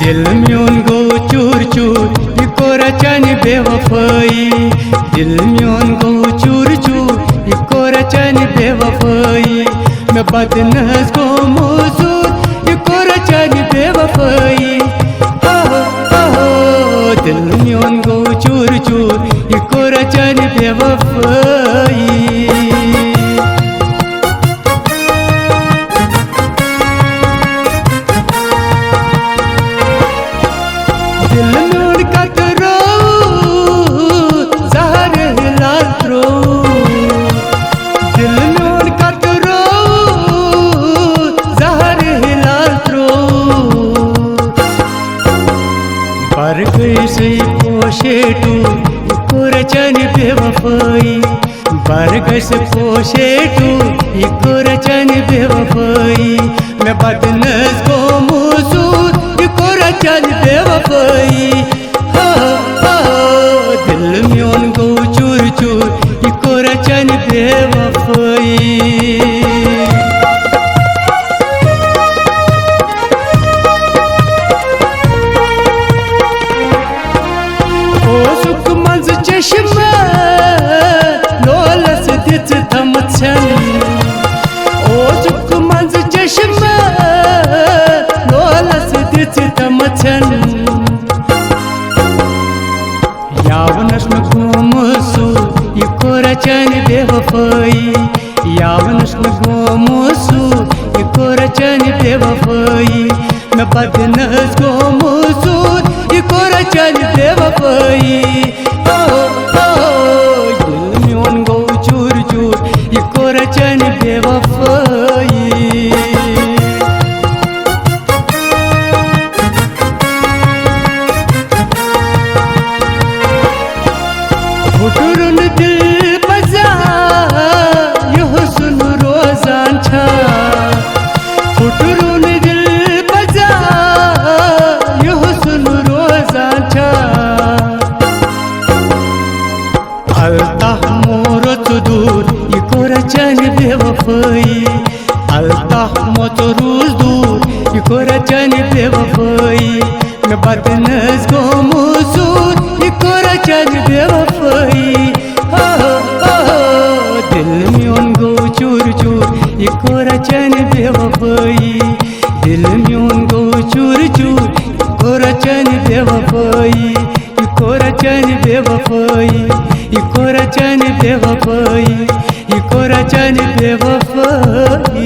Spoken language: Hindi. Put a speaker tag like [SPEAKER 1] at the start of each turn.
[SPEAKER 1] दिल म्योन गो चूर चूर ये कोरा चानी बेवफाई। दिल म्योन गो चूर चूर ये कोरा चानी बेवफाई। मैं बदनस गो मौजूद ये कोरा चानी बेवफाई। दिल म्योन गो चूर चूर ये कोरा चानी बेवफाई। दिल म्योन कतरो जहर हिलाल त्रो। दिल म्योन कतरो जहर हिलाल त्रो। बरगई से पोशेटू कोरचन बेवफाई। बरगई से पोशेटू ये कोरचन बेवफाई। मैं बदनस को मौजूद ये कोरचन बेवफाई। दिल म्योन गो चूर चूर ये कोरचन बेवफाई। सुख मंज चश्मा लोलस दिच थमछन। ओ सुख मंज चश्मा लोलस दिच थमछन। यावनस में गोमसु ये कोरचन बेवफाई। यावनस में गोमसु ये कोरचन बेवफाई। मैं बदनस गोमसु ये कोरचन बेवफाई। दिल म्योन गो चूर चूर ये कोरचन बेवफाई। फुटुरुन दिल बजा यह सुन रोजान छा। फुटुरुन दिल बजा यह सुन रोजान छा। अल्ताह मोरत दूर ये कोरचन बेवफाई। अल्ताह मोतरूज दूर ये कोरचन बेवफाई। मैं बदनस को मौजूद ये कोरचन बेवफाई। दिल म्योन गो चूर चूर ये कोरचन बेवफाई। दिल म्योन गो चूर चूर कोरचन बेवफाई। ये कोरचन बेवफाई। ये कोरचन बेवफाई। ये कोरचन बेवफाई।